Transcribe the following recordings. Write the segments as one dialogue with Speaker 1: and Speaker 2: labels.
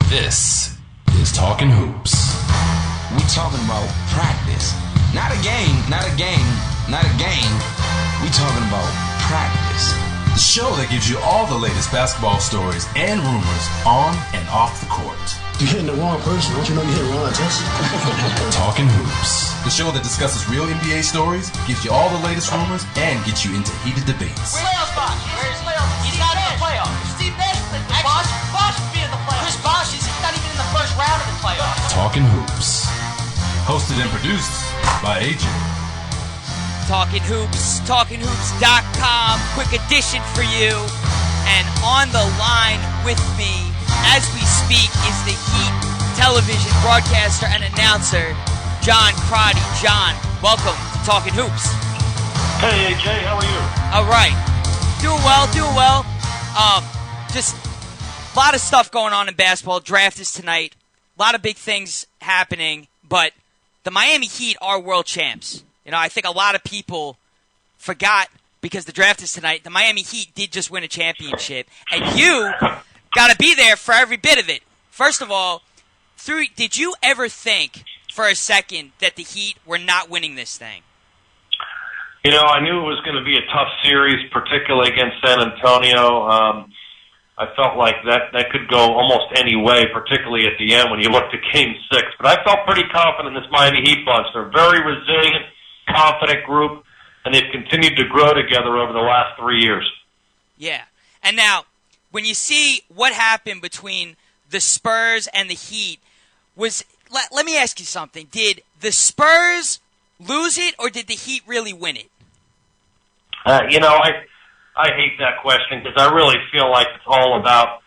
Speaker 1: This is Talkin Hoopz.
Speaker 2: We talking about practice. Not a game, not a game, not a game. We talking about practice.
Speaker 1: The show that gives you all the latest basketball stories and rumors on and off the court.
Speaker 3: You're hitting the wrong person. Don't you know you're hitting Ron Artest?
Speaker 1: Talkin Hoopz. The show that discusses real NBA stories, gives you all the latest rumors, and gets you into heated debates.
Speaker 4: Where's Bosh? Where's Leo? He's not in the playoffs. Steve Nash. Bosh would be in the playoffs. Chris Bosh is not even in the first round of the playoffs.
Speaker 1: Talkin Hoopz. Hosted and produced by AJ.
Speaker 5: Talkin Hoopz, talkinhoops.com. Quick addition for you. And on the line with me as we speak is the Heat television broadcaster and announcer, John Crotty. John, welcome to Talkin Hoopz.
Speaker 6: Hey, AJ, how are you?
Speaker 5: All right. Doing well. Just a lot of stuff going on in basketball. Draft is tonight. A lot of big things happening, but the Miami Heat are world champs. You know, I think a lot of people forgot because the draft is tonight. The Miami Heat did just win a championship, and you got to be there for every bit of it. First of all, did you ever think for a second that the Heat were not winning this thing?
Speaker 6: You know, I knew it was going to be a tough series, particularly against San Antonio. I felt like that could go almost any way, particularly at the end when you looked at Game 6. But I felt pretty confident in this Miami Heat bunch. They're a very resilient, confident group, and they've continued to grow together over the last 3 years.
Speaker 5: Yeah. And now, when you see what happened between the Spurs and the Heat, let me ask you something. Did the Spurs lose it, or did the Heat really win it?
Speaker 6: I hate that question because I really feel like it's all about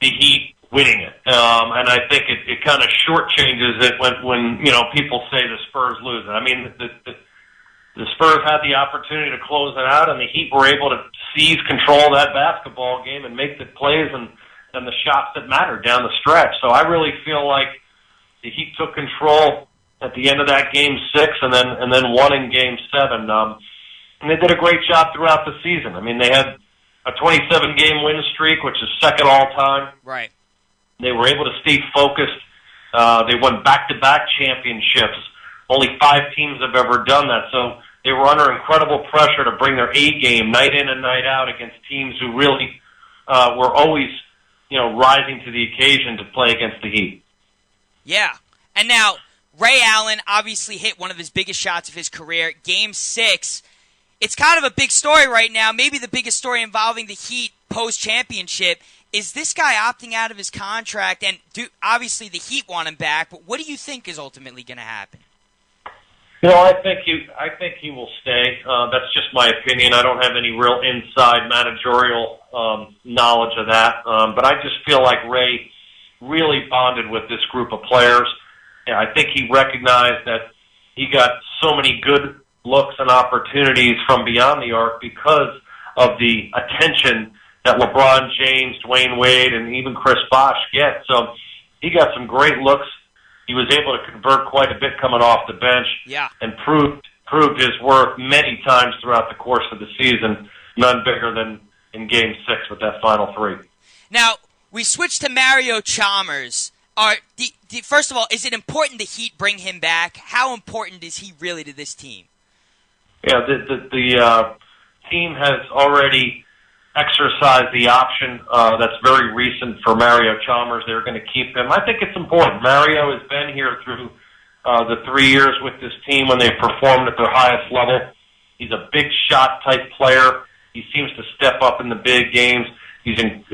Speaker 6: the Heat winning it. And I think it kind of shortchanges it when people say the Spurs lose it. I mean, the Spurs had the opportunity to close it out, and the Heat were able to seize control of that basketball game and make the plays and the shots that mattered down the stretch. So I really feel like the Heat took control at the end of that Game 6 and then won in Game 7. And they did a great job throughout the season. I mean, they had a 27-game win streak, which is second all-time.
Speaker 5: Right.
Speaker 6: They were able to stay focused. They won back-to-back championships. Only 5 teams have ever done that. So they were under incredible pressure to bring their A game night in and night out against teams who really were always, rising to the occasion to play against the Heat.
Speaker 5: Yeah. And now, Ray Allen obviously hit one of his biggest shots of his career. Game 6. It's kind of a big story right now, maybe the biggest story involving the Heat post-championship. Is this guy opting out of his contract? And obviously the Heat want him back, but what do you think is ultimately going to happen?
Speaker 6: I think he will stay. That's just my opinion. I don't have any real inside managerial knowledge of that. But I just feel like Ray really bonded with this group of players. And I think he recognized that he got so many good looks and opportunities from beyond the arc because of the attention that LeBron James, Dwayne Wade, and even Chris Bosh get. So he got some great looks. He was able to convert quite a bit coming off the bench, and proved his worth many times throughout the course of the season, none bigger than in Game 6 with that final 3.
Speaker 5: Now, we switch to Mario Chalmers. First of all, is it important the Heat bring him back? How important is he really to this team?
Speaker 6: Yeah, the team has already exercised the option that's very recent for Mario Chalmers. They're going to keep him. I think it's important. Mario has been here through the 3 years with this team when they've performed at their highest level. He's a big shot type player. He seems to step up in the big games. He's in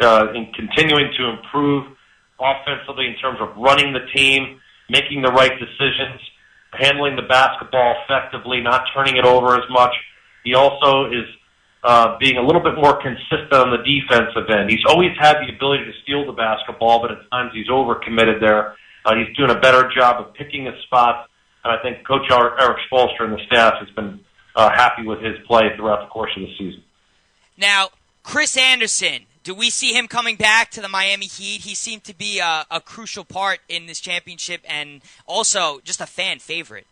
Speaker 6: continuing to improve offensively in terms of running the team, making the right decisions, handling the basketball effectively, not turning it over as much. He also is being a little bit more consistent on the defensive end. He's always had the ability to steal the basketball, but at times he's overcommitted there. He's doing a better job of picking his spots, and I think Coach Eric Spoelstra and the staff has been happy with his play throughout the course of the season.
Speaker 5: Now, Chris Anderson, do we see him coming back to the Miami Heat? He seemed to be a crucial part in this championship and also just a fan favorite.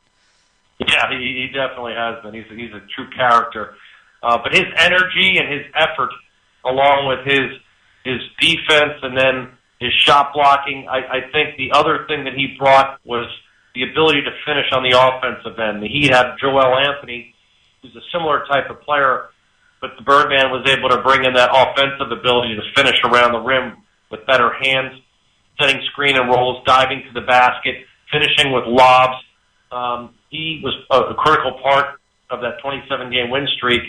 Speaker 6: Yeah, he definitely has been. He's a true character. But his energy and his effort, along with his defense and then his shot blocking. I think the other thing that he brought was the ability to finish on the offensive end. He had Joel Anthony, who's a similar type of player, but the Birdman was able to bring in that offensive ability to finish around the rim with better hands, setting screen and rolls, diving to the basket, finishing with lobs. He was a critical part of that 27-game win streak.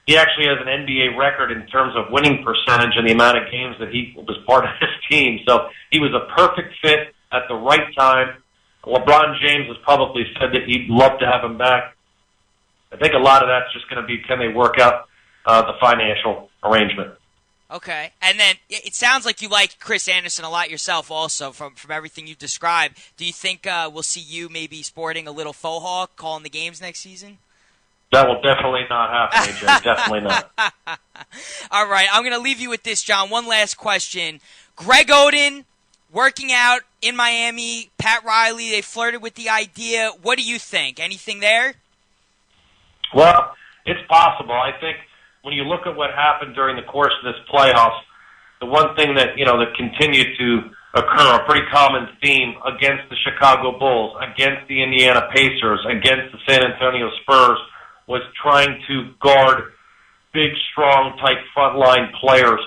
Speaker 6: He actually has an NBA record in terms of winning percentage and the amount of games that he was part of his team. So he was a perfect fit at the right time. LeBron James has publicly said that he'd love to have him back. I think a lot of that's just going to be, can they work out the financial arrangement?
Speaker 5: Okay, and then it sounds like you like Chris Anderson a lot yourself also from everything you've described. Do you think we'll see you maybe sporting a little faux hawk calling the games next season?
Speaker 6: That will definitely not happen, AJ. Definitely not.
Speaker 5: All right, I'm going to leave you with this, John. One last question. Greg Oden working out in Miami, Pat Riley, they flirted with the idea. What do you think? Anything there?
Speaker 6: Well, it's possible. I think when you look at what happened during the course of this playoffs, the one thing that, that continued to occur, a pretty common theme against the Chicago Bulls, against the Indiana Pacers, against the San Antonio Spurs, was trying to guard big, strong type frontline players.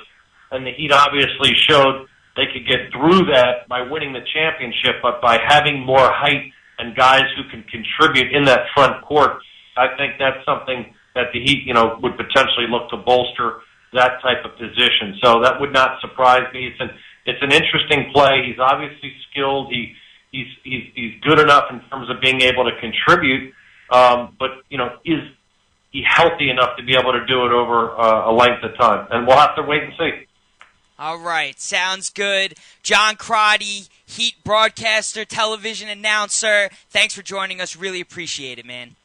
Speaker 6: And the Heat obviously showed they could get through that by winning the championship, but by having more height and guys who can contribute in that front court, I think that's something that the Heat, would potentially look to bolster that type of position. So that would not surprise me. It's an interesting play. He's obviously skilled. He's good enough in terms of being able to contribute. But is he healthy enough to be able to do it over a length of time? And we'll have to wait and see.
Speaker 5: All right, sounds good. John Crotty, Heat broadcaster, television announcer. Thanks for joining us. Really appreciate it, man.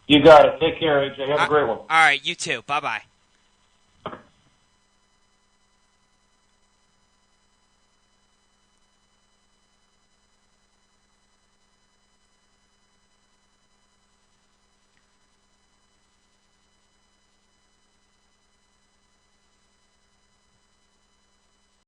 Speaker 6: You got it. Take care, AJ. Have a great one.
Speaker 5: All right, you too. Bye-bye.